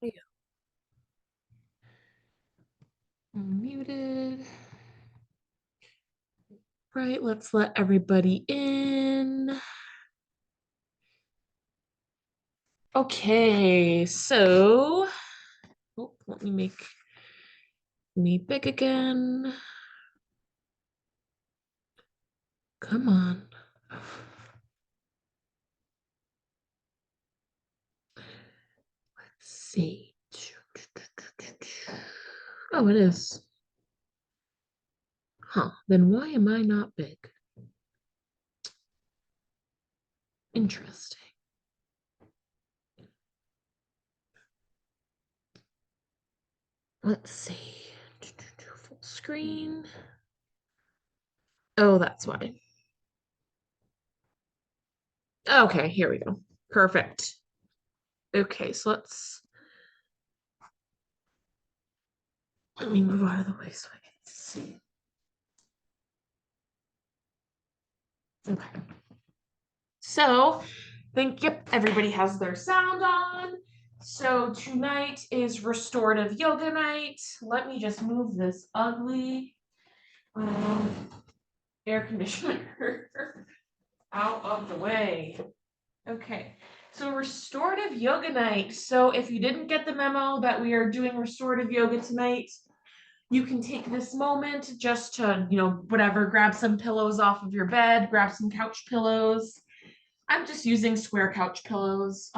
Yeah. Muted. Right, let's let everybody in. Okay, so let me make me big again. Come on. Let's see. Oh, it is. Huh, then why am I not big? Interesting. Let's see. Full screen. Oh, that's why. Okay, here we go. Perfect. Okay, so let me move out of the way so I can see. Okay. So, yep, everybody has their sound on. So tonight is restorative yoga night. Let me just move this ugly air conditioner out of the way. Okay, so restorative yoga night. So if you didn't get the memo that we are doing restorative yoga tonight, you can take this moment just to, whatever, grab some pillows off of your bed, grab some couch pillows. I'm just using square couch pillows.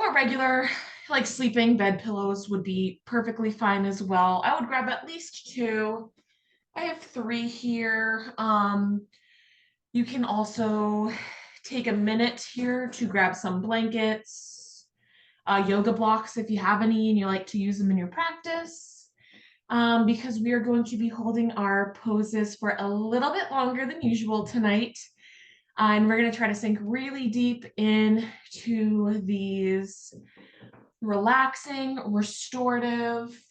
Or regular, like sleeping bed pillows would be perfectly fine as well. I would grab at least two. I have three here. You can also take a minute here to grab some blankets, yoga blocks if you have any and you like to use them in your practice. Because we are going to be holding our poses for a little bit longer than usual tonight. And we're going to try to sink really deep into these relaxing, restorative,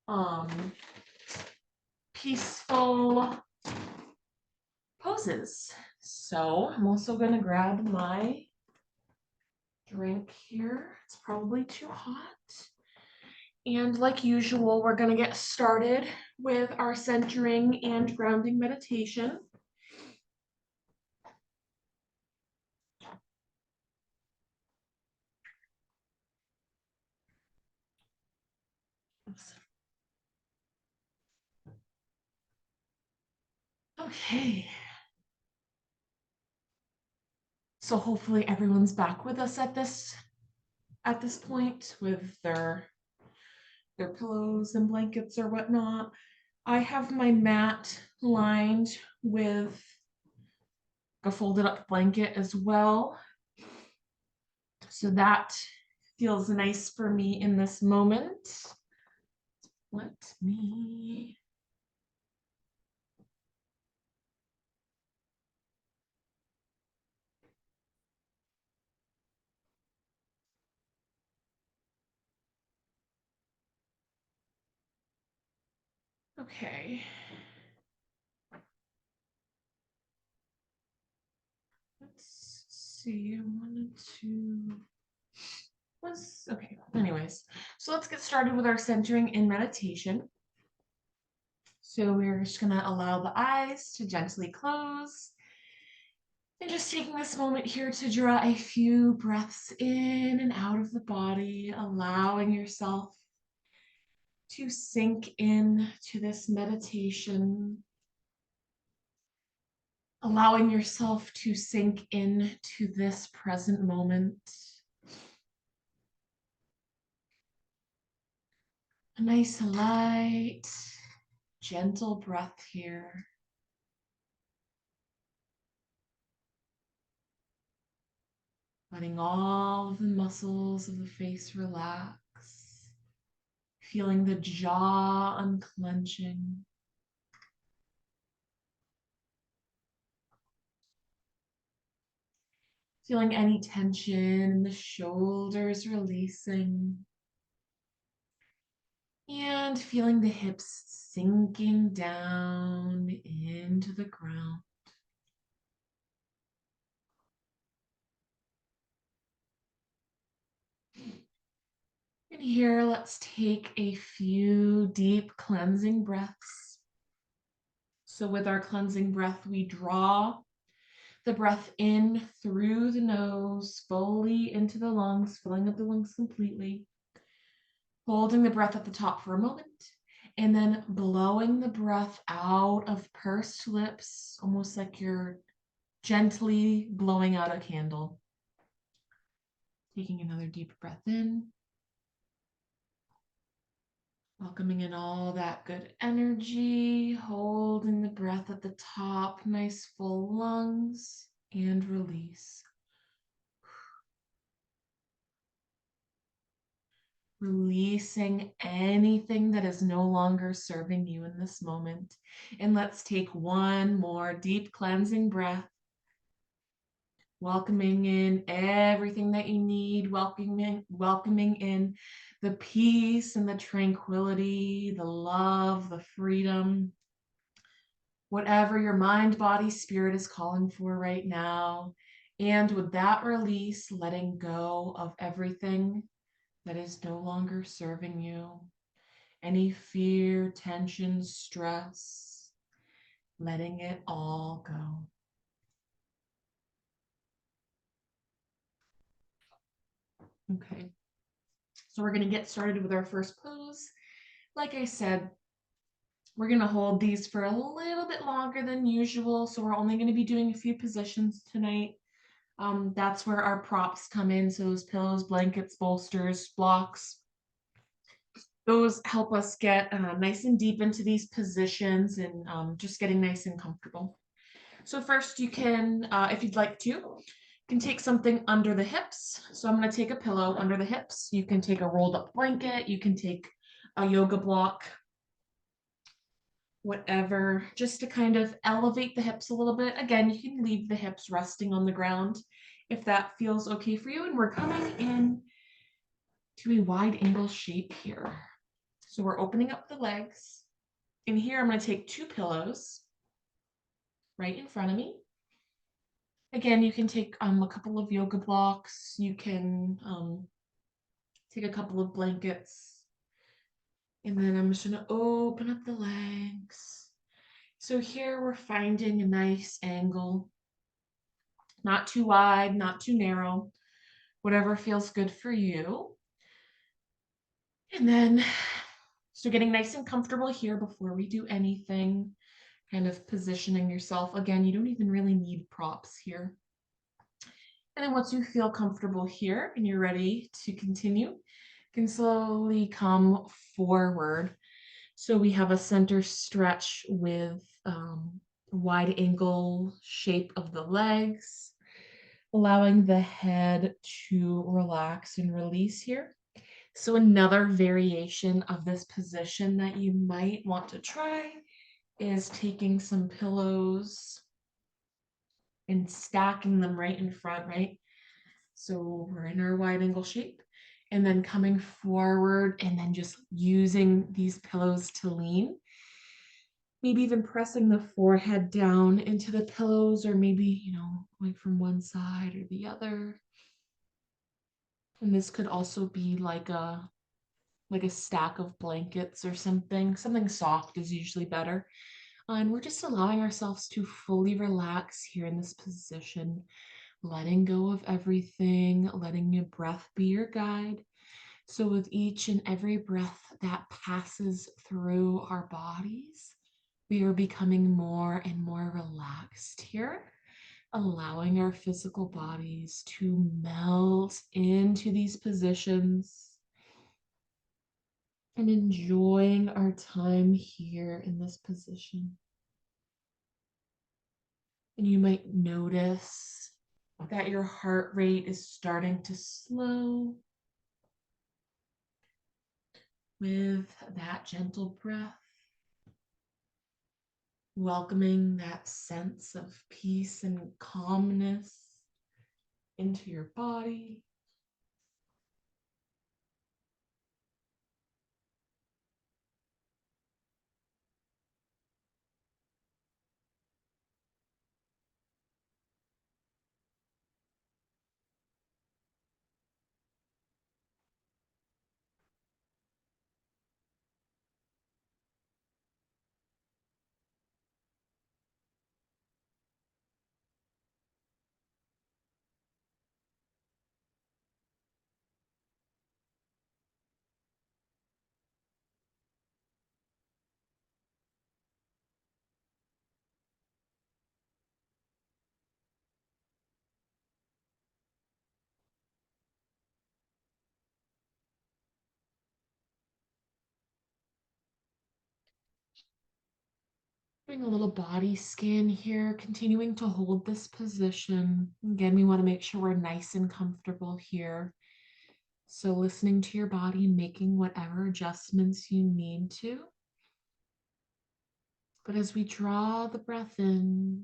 um, peaceful poses. So I'm also going to grab my drink here. It's probably too hot. And like usual, we're going to get started with our centering and grounding meditation. Okay. So hopefully everyone's back with us at this point with their pillows and blankets or whatnot. I have my mat lined with a folded up blanket as well. So that feels nice for me in this moment. Let me. Okay. Let's see. I wanted to. Was okay. Anyways, so let's get started with our centering in meditation. So we're just going to allow the eyes to gently close. And just taking this moment here to draw a few breaths in and out of the body, allowing yourself to sink in to this meditation, allowing yourself to sink in to this present moment. A nice light, gentle breath here. Letting all of the muscles of the face relax, feeling the jaw unclenching. Feeling any tension in the shoulders releasing. And feeling the hips sinking down into the ground. here, let's take a few deep cleansing breaths. So with our cleansing breath, we draw the breath in through the nose, fully into the lungs, filling up the lungs completely. Holding the breath at the top for a moment, and then blowing the breath out of pursed lips, almost like you're gently blowing out a candle. Taking another deep breath in. Welcoming in all that good energy, holding the breath at the top, nice full lungs, and release. Releasing anything that is no longer serving you in this moment. And let's take one more deep cleansing breath. Welcoming in everything that you need, welcoming in the peace and the tranquility, the love, the freedom, whatever your mind, body, spirit is calling for right now. And with that release, letting go of everything that is no longer serving you. Any fear, tension, stress, letting it all go. Okay, so we're going to get started with our first pose. Like I said, we're going to hold these for a little bit longer than usual, so we're only going to be doing a few positions tonight. That's where our props come in, so those pillows, blankets, bolsters, blocks. Those help us get nice and deep into these positions and just getting nice and comfortable. So first you can, if you'd like to, you can take something under the hips. So I'm going to take a pillow under the hips. You can take a rolled up blanket. You can take a yoga block, whatever, just to kind of elevate the hips a little bit. Again, you can leave the hips resting on the ground if that feels okay for you. And we're coming in to a wide angle shape here. So we're opening up the legs. And here I'm going to take two pillows right in front of me. Again, you can take a couple of yoga blocks. You can take a couple of blankets. And then I'm just going to open up the legs. So here we're finding a nice angle. Not too wide, not too narrow. Whatever feels good for you. And then, so getting nice and comfortable here before we do anything. Kind of positioning yourself. Again, you don't even really need props here. And then once you feel comfortable here and you're ready to continue, you can slowly come forward. So we have a center stretch with wide angle shape of the legs, allowing the head to relax and release here. So another variation of this position that you might want to try is taking some pillows and stacking them right in front, right? So we're in our wide angle shape and then coming forward and then just using these pillows to lean. Maybe even pressing the forehead down into the pillows, or maybe, going from one side or the other. And this could also be like a stack of blankets or something. Something soft is usually better. And we're just allowing ourselves to fully relax here in this position, letting go of everything, letting your breath be your guide. So with each and every breath that passes through our bodies, we are becoming more and more relaxed here, allowing our physical bodies to melt into these positions and enjoying our time here in this position. And you might notice that your heart rate is starting to slow with that gentle breath, welcoming that sense of peace and calmness into your body. Doing a little body scan here, continuing to hold this position. Again, we want to make sure we're nice and comfortable here. So listening to your body and making whatever adjustments you need to. But as we draw the breath in,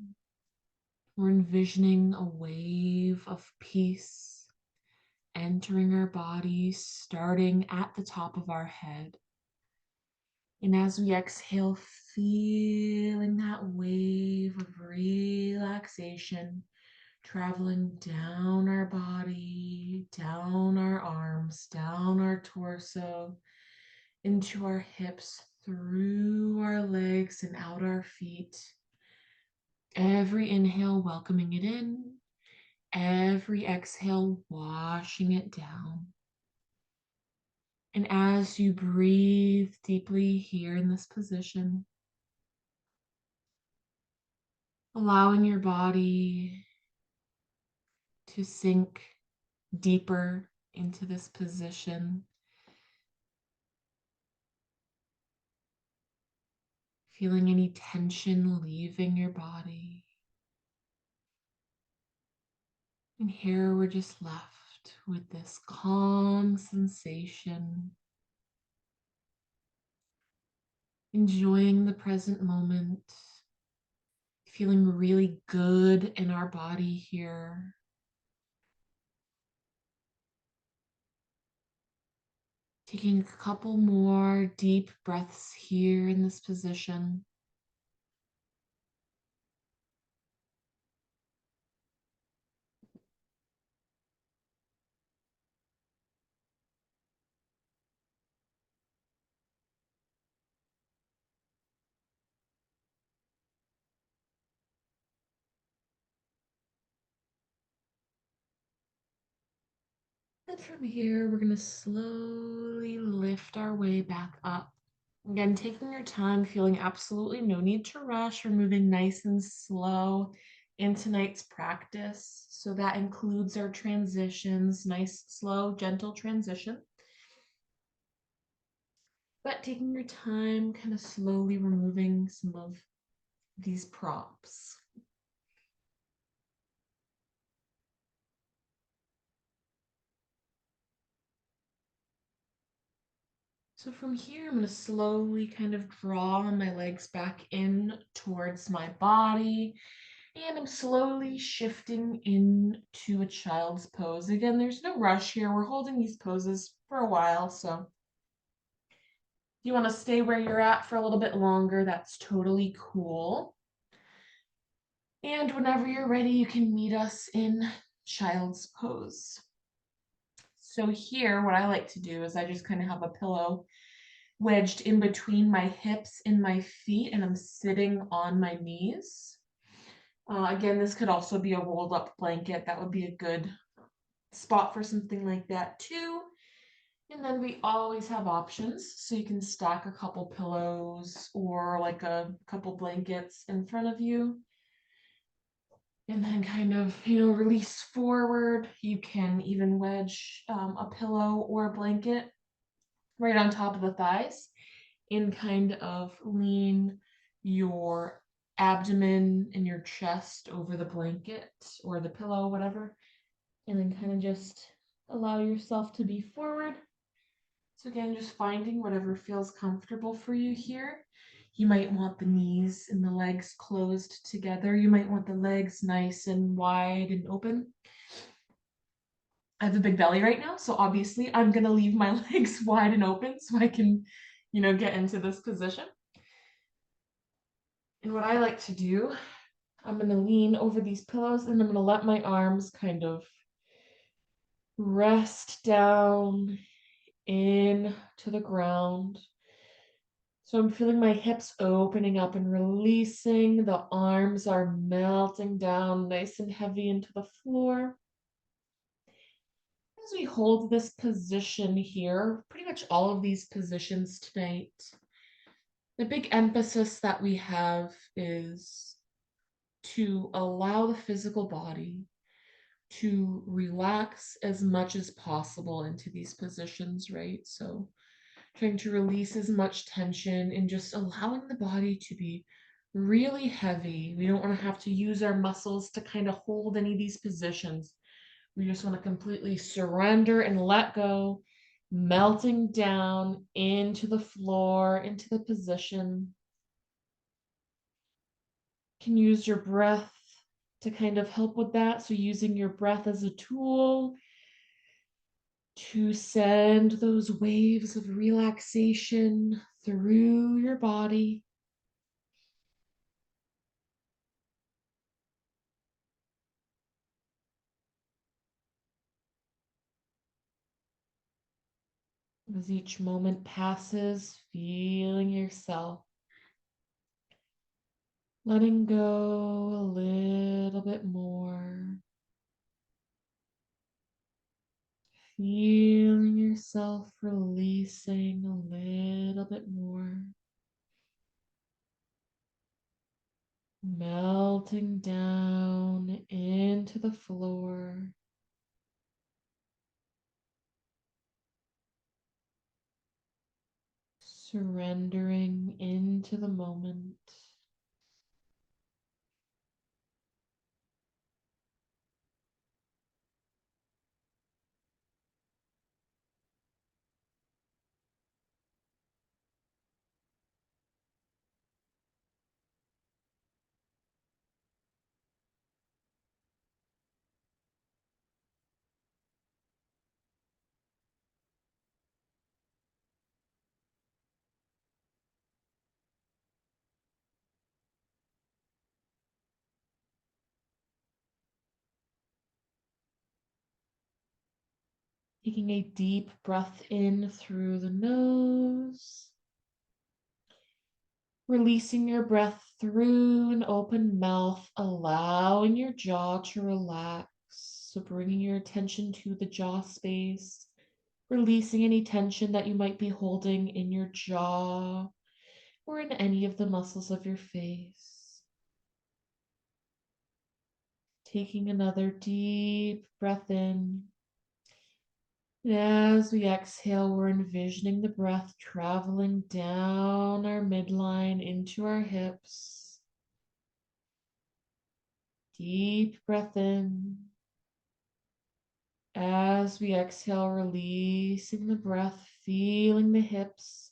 we're envisioning a wave of peace entering our body, starting at the top of our head. And as we exhale, feeling that wave of relaxation traveling down our body, down our arms, down our torso, into our hips, through our legs, and out our feet. Every inhale, welcoming it in. Every exhale, washing it down. And as you breathe deeply here in this position, allowing your body to sink deeper into this position, feeling any tension leaving your body. And here we're just left with this calm sensation, enjoying the present moment, feeling really good in our body here. Taking a couple more deep breaths here in this position. And from here, we're going to slowly lift our way back up. Again, taking your time, feeling absolutely no need to rush. We're moving nice and slow in tonight's practice. So that includes our transitions, nice, slow, gentle transition. But taking your time, kind of slowly removing some of these props. So from here, I'm going to slowly kind of draw my legs back in towards my body. And I'm slowly shifting into a child's pose. Again, there's no rush here. We're holding these poses for a while. So if you want to stay where you're at for a little bit longer, that's totally cool. And whenever you're ready, you can meet us in child's pose. So here, what I like to do is I just kind of have a pillow wedged in between my hips and my feet, and I'm sitting on my knees. Again, this could also be a rolled up blanket. That would be a good spot for something like that too. And then we always have options. So you can stack a couple pillows or like a couple blankets in front of you. And then kind of, release forward. You can even wedge a pillow or a blanket right on top of the thighs and kind of lean your abdomen and your chest over the blanket or the pillow, whatever, and then kind of just allow yourself to be forward. So again, just finding whatever feels comfortable for you here. You might want the knees and the legs closed together. You might want the legs nice and wide and open. I have a big belly right now, so obviously I'm gonna leave my legs wide and open so I can, get into this position. And what I like to do, I'm gonna lean over these pillows and I'm gonna let my arms kind of rest down in to the ground. So I'm feeling my hips opening up and releasing. The arms are melting down nice and heavy into the floor. As we hold this position here, pretty much all of these positions tonight, the big emphasis that we have is to allow the physical body to relax as much as possible into these positions, right? So trying to release as much tension and just allowing the body to be really heavy. We don't want to have to use our muscles to kind of hold any of these positions. We just want to completely surrender and let go, melting down into the floor, into the position. You can use your breath to kind of help with that. So using your breath as a tool to send those waves of relaxation through your body. As each moment passes, feeling yourself letting go a little bit more, feeling yourself releasing a little bit more, melting down into the floor. Surrendering into the moment. Taking a deep breath in through the nose. Releasing your breath through an open mouth, allowing your jaw to relax. So bringing your attention to the jaw space, releasing any tension that you might be holding in your jaw or in any of the muscles of your face. Taking another deep breath in. And as we exhale, we're envisioning the breath traveling down our midline into our hips. Deep breath in. As we exhale, releasing the breath, feeling the hips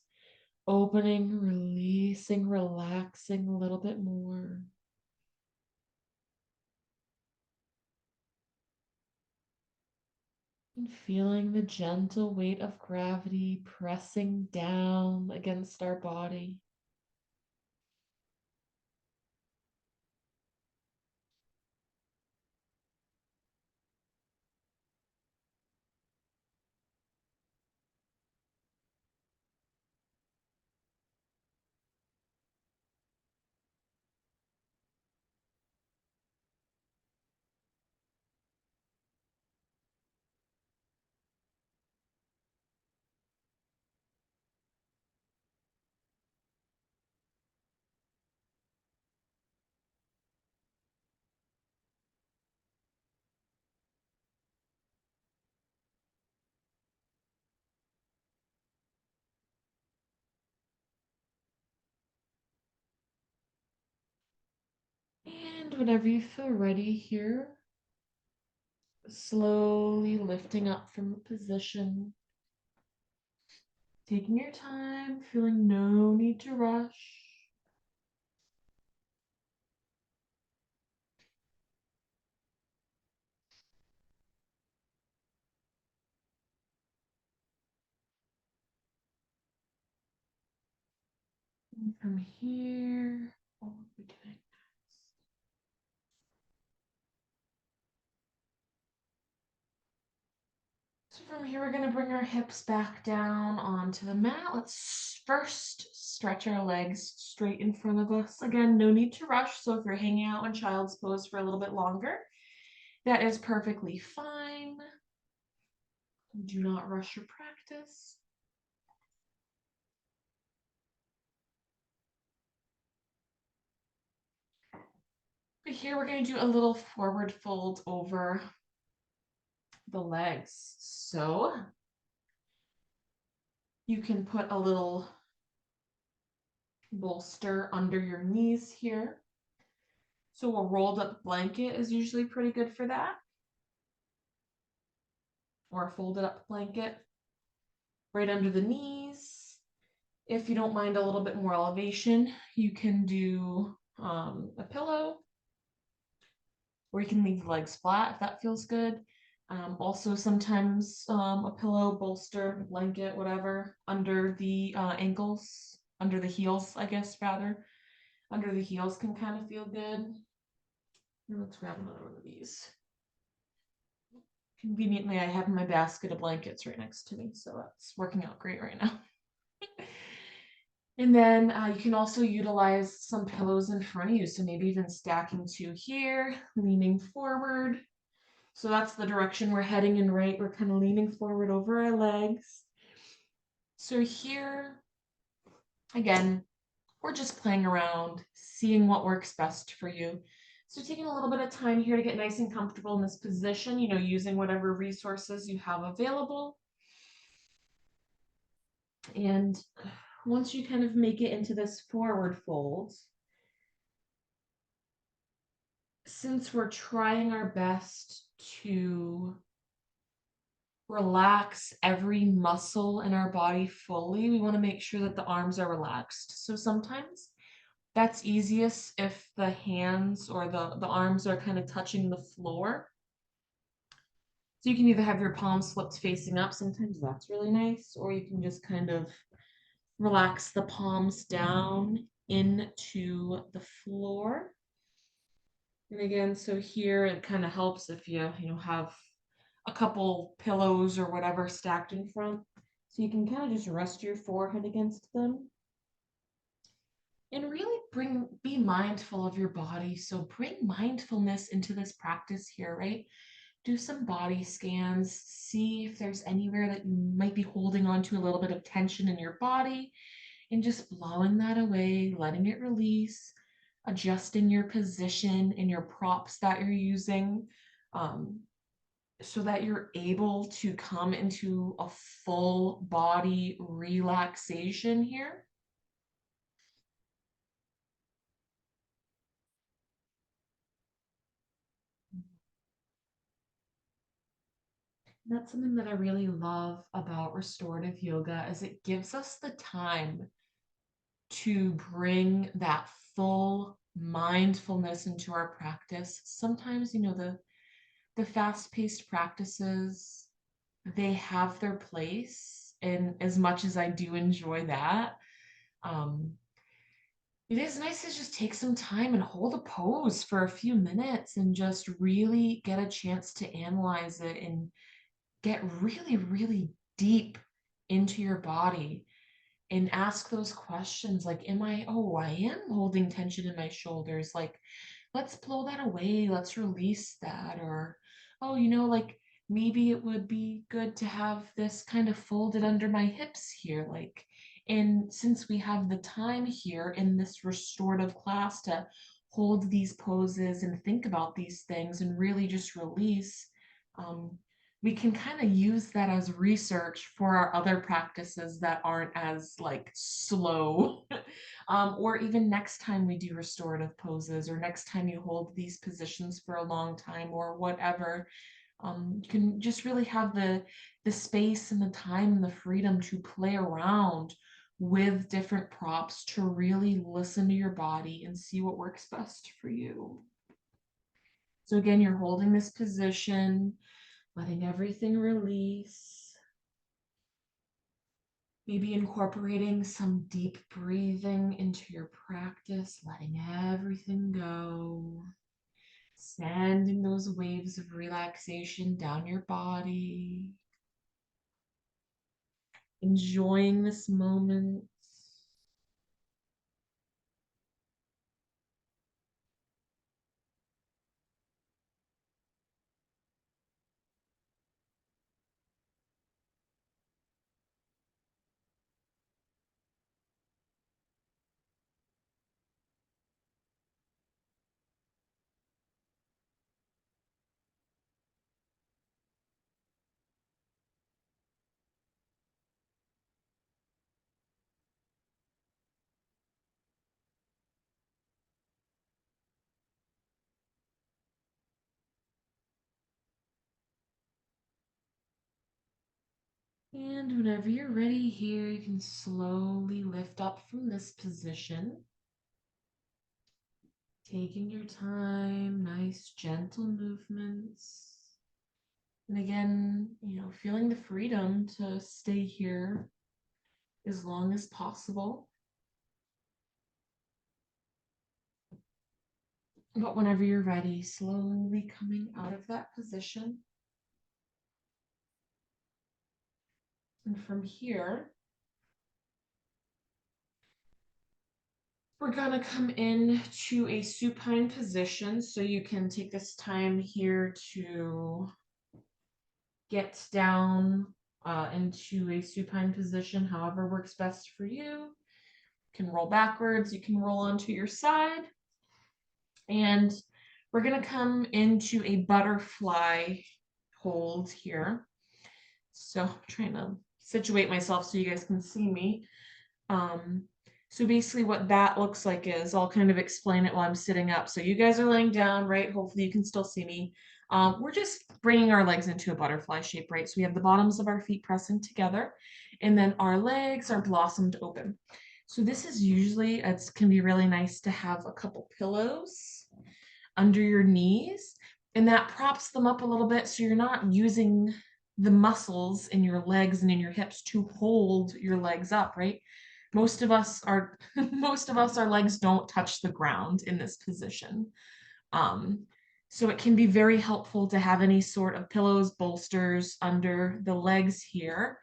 opening, releasing, relaxing a little bit more. And feeling the gentle weight of gravity pressing down against our body. And whenever you feel ready here, slowly lifting up from the position, taking your time, feeling no need to rush. And from here, what will we be doing next? So from here, we're going to bring our hips back down onto the mat. Let's first stretch our legs straight in front of us. Again, no need to rush. So if you're hanging out in child's pose for a little bit longer, that is perfectly fine. Do not rush your practice. But here we're going to do a little forward fold over the legs. So you can put a little bolster under your knees here. So a rolled up blanket is usually pretty good for that, or a folded up blanket right under the knees. If you don't mind a little bit more elevation, you can do a pillow, or you can leave the legs flat if that feels good. Also, sometimes a pillow, bolster, blanket, whatever, under the ankles, under the heels, I guess, rather. Under the heels can kind of feel good. Let's grab another one of these. Conveniently, I have my basket of blankets right next to me, so that's working out great right now. And then you can also utilize some pillows in front of you. So maybe even stacking two here, leaning forward. So that's the direction we're heading in, right? We're kind of leaning forward over our legs. So here, again, we're just playing around, seeing what works best for you. So taking a little bit of time here to get nice and comfortable in this position, using whatever resources you have available. And once you kind of make it into this forward fold, since we're trying our best to relax every muscle in our body fully, we want to make sure that the arms are relaxed. So sometimes that's easiest if the hands or the arms are kind of touching the floor. So you can either have your palms flipped facing up, sometimes that's really nice, or you can just kind of relax the palms down into the floor. And again, so here it kind of helps if you have a couple pillows or whatever stacked in front. So you can kind of just rest your forehead against them. And really be mindful of your body. So bring mindfulness into this practice here, right? Do some body scans, see if there's anywhere that you might be holding on to a little bit of tension in your body, and just blowing that away, letting it release, adjusting your position and your props that you're using, so that you're able to come into a full body relaxation here. That's something that I really love about restorative yoga is it gives us the time to bring that full mindfulness into our practice. Sometimes, the fast-paced practices, they have their place, and as much as I do enjoy that, um, it is nice to just take some time and hold a pose for a few minutes and just really get a chance to analyze it and get really, really deep into your body and ask those questions like, I am holding tension in my shoulders. Like, let's blow that away. Let's release that. Or, like maybe it would be good to have this kind of folded under my hips here. Like, and since we have the time here in this restorative class to hold these poses and think about these things and really just release, um, we can kind of use that as research for our other practices that aren't as like slow. Or even next time we do restorative poses, or next time you hold these positions for a long time, or whatever. You can just really have the space and the time and the freedom to play around with different props to really listen to your body and see what works best for you. So again, you're holding this position, letting everything release. Maybe incorporating some deep breathing into your practice, letting everything go. Sending those waves of relaxation down your body. Enjoying this moment. And whenever you're ready here, you can slowly lift up from this position. Taking your time, nice gentle movements. And again, feeling the freedom to stay here as long as possible. But whenever you're ready, slowly coming out of that position. And from here, we're gonna come in to a supine position. So you can take this time here to get down into a supine position, however works best for you. You can roll backwards, you can roll onto your side. And we're gonna come into a butterfly hold here. So I'm trying to situate myself so you guys can see me. So basically what that looks like is, I'll kind of explain it while I'm sitting up. So you guys are laying down, right? Hopefully you can still see me. We're just bringing our legs into a butterfly shape, right? So we have the bottoms of our feet pressing together, and then our legs are blossomed open. So this is usually, it can be really nice to have a couple pillows under your knees, and that props them up a little bit so you're not using the muscles in your legs and in your hips to hold your legs up, right? Most of us are our legs don't touch the ground in this position. So it can be very helpful to have any sort of pillows, bolsters under the legs here.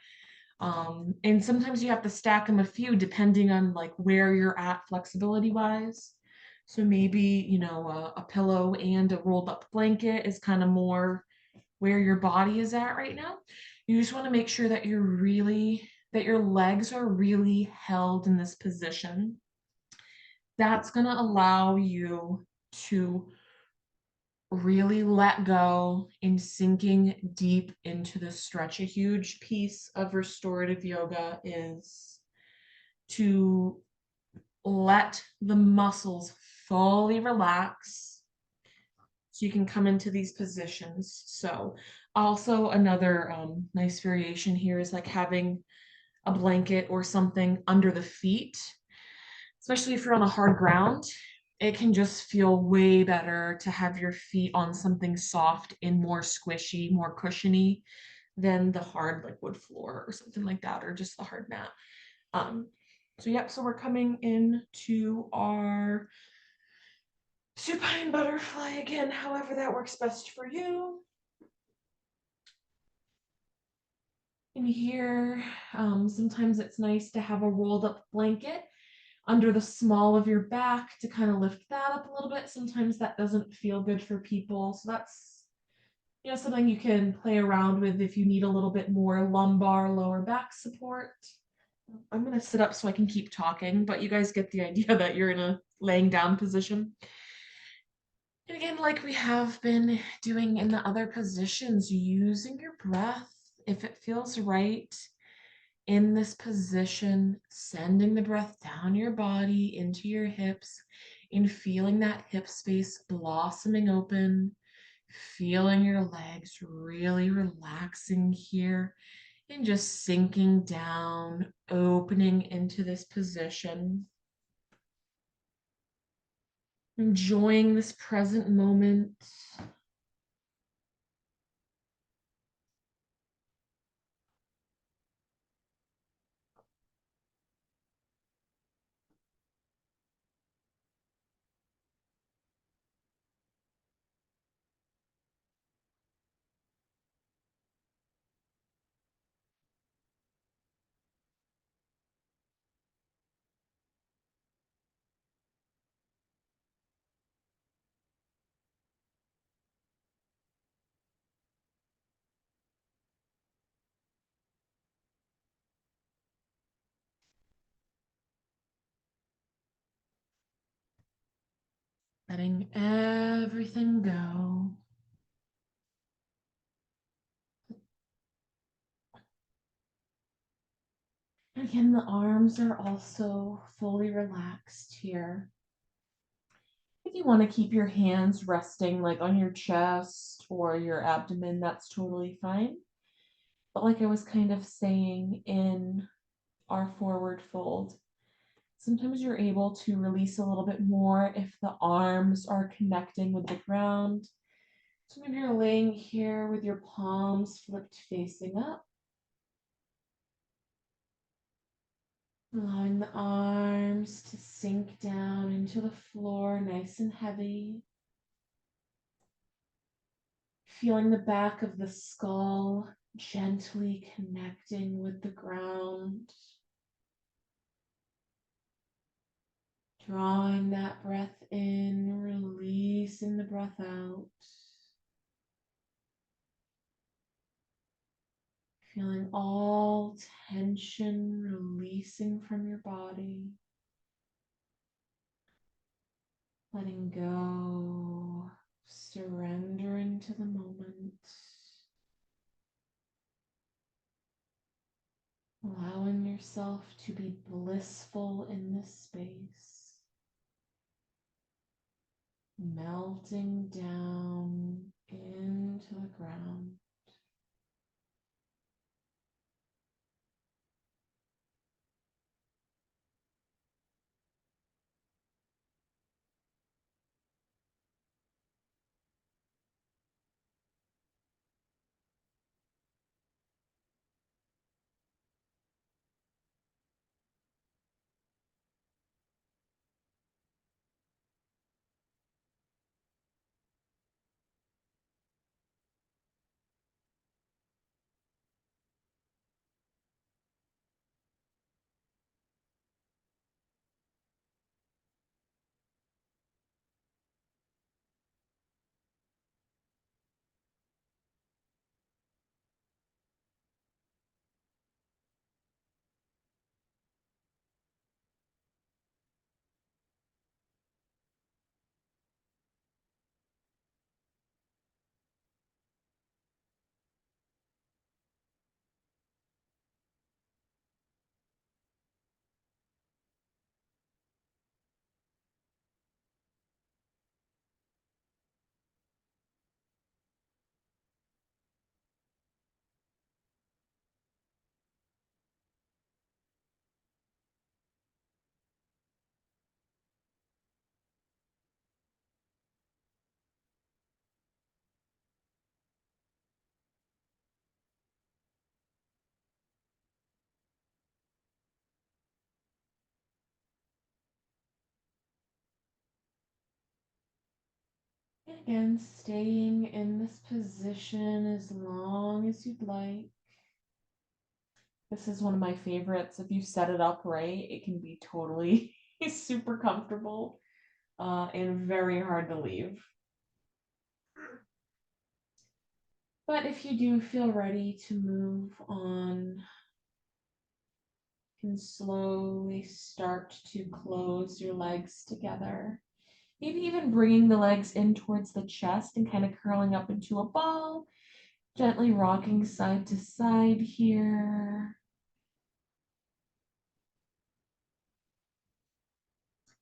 And sometimes you have to stack them a few depending on like where you're at flexibility wise. So maybe, a pillow and a rolled up blanket is kind of more where your body is at right now. You just want to make sure that your legs are really held in this position. That's going to allow you to really let go in sinking deep into the stretch. A huge piece of restorative yoga is to let the muscles fully relax so you can come into these positions. So also another nice variation here is like having a blanket or something under the feet, especially if you're on a hard ground. It can just feel way better to have your feet on something soft and more squishy, more cushiony than the hard like wood floor or something like that, or just the hard mat. So we're coming into our supine butterfly again, however that works best for you. In here, sometimes it's nice to have a rolled up blanket under the small of your back to kind of lift that up a little bit. Sometimes that doesn't feel good for people. So that's, something you can play around with if you need a little bit more lumbar, lower back support. I'm going to sit up so I can keep talking, but you guys get the idea that you're in a laying down position. And again, like we have been doing in the other positions, using your breath if it feels right in this position, sending the breath down your body into your hips and feeling that hip space blossoming open, feeling your legs really relaxing here and just sinking down, opening into this position. Enjoying this present moment. Letting everything go. Again, the arms are also fully relaxed here. If you want to keep your hands resting like on your chest or your abdomen, that's totally fine. But like I was kind of saying in our forward fold, sometimes you're able to release a little bit more if the arms are connecting with the ground. So maybe you're laying here with your palms flipped facing up, allowing the arms to sink down into the floor nice and heavy. Feeling the back of the skull gently connecting with the ground. Drawing that breath in, releasing the breath out. Feeling all tension releasing from your body. Letting go, surrendering to the moment. Allowing yourself to be blissful in this space. Melting down into the ground. And again, staying in this position as long as you'd like. This is one of my favorites. If you set it up right, it can be totally super comfortable and very hard to leave. But if you do feel ready to move on, you can slowly start to close your legs together. Maybe even bringing the legs in towards the chest and kind of curling up into a ball, gently rocking side to side here.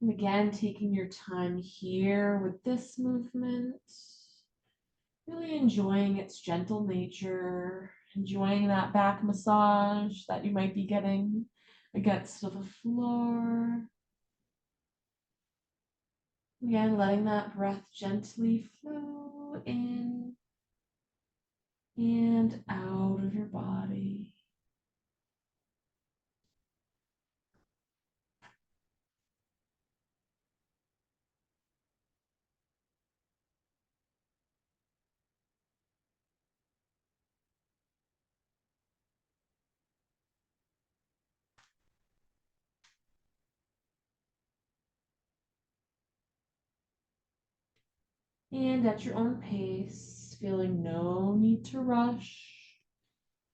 And again, taking your time here with this movement, really enjoying its gentle nature, enjoying that back massage that you might be getting against the floor. Again, letting that breath gently flow in and out of your body. And at your own pace, feeling no need to rush,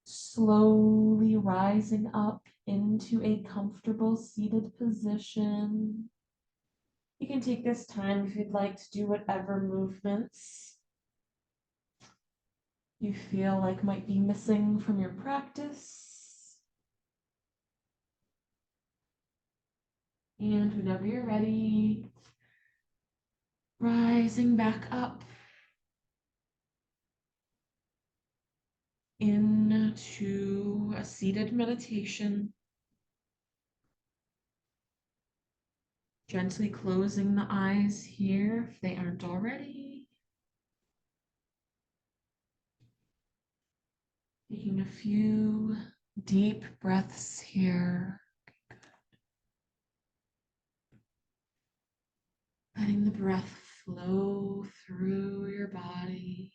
slowly rising up into a comfortable seated position. You can take this time if you'd like to do whatever movements you feel like might be missing from your practice. And whenever you're ready, rising back up. into a seated meditation. Gently closing the eyes here if they aren't already. Taking a few deep breaths here. Letting the breath flow through your body.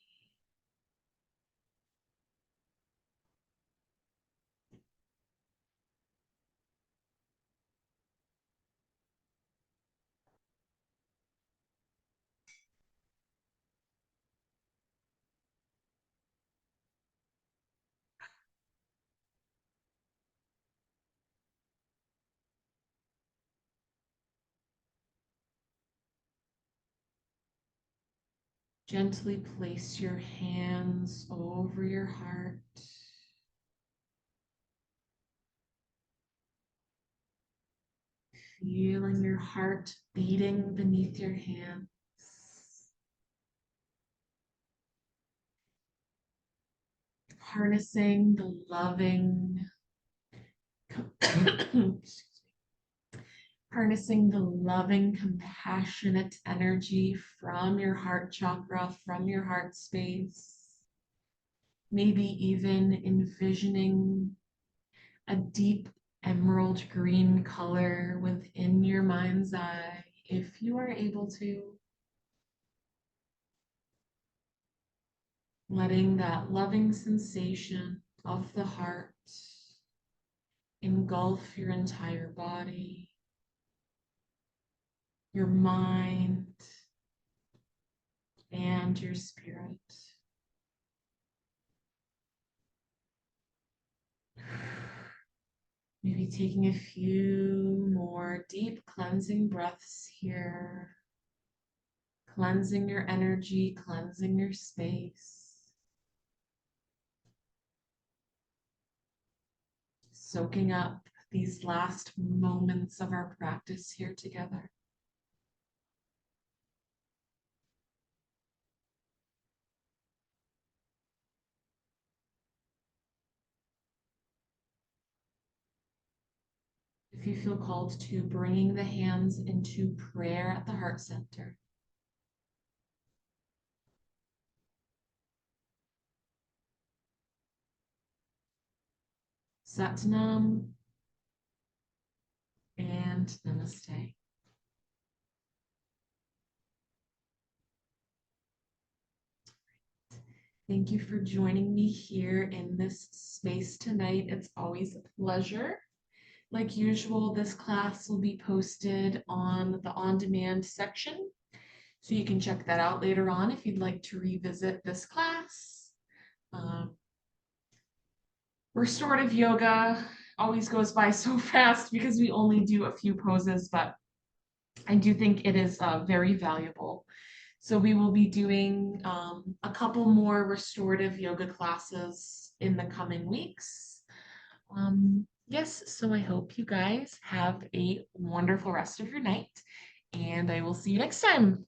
Gently place your hands over your heart. Feeling your heart beating beneath your hands. Harnessing the loving, excuse me, harnessing the loving, compassionate energy from your heart chakra, from your heart space. Maybe even envisioning a deep emerald green color within your mind's eye, if you are able to. Letting that loving sensation of the heart engulf your entire body, your mind, and your spirit. Maybe taking a few more deep cleansing breaths here, cleansing your energy, cleansing your space, soaking up these last moments of our practice here together. If you feel called to, bringing the hands into prayer at the heart center. Satnam and Namaste. Thank you for joining me here in this space tonight. It's always a pleasure. Like usual, this class will be posted on the on-demand section, so you can check that out later on if you'd like to revisit this class. Restorative yoga always goes by so fast because we only do a few poses, but I do think it is very valuable. So we will be doing a couple more restorative yoga classes in the coming weeks. Yes, so I hope you guys have a wonderful rest of your night, and I will see you next time.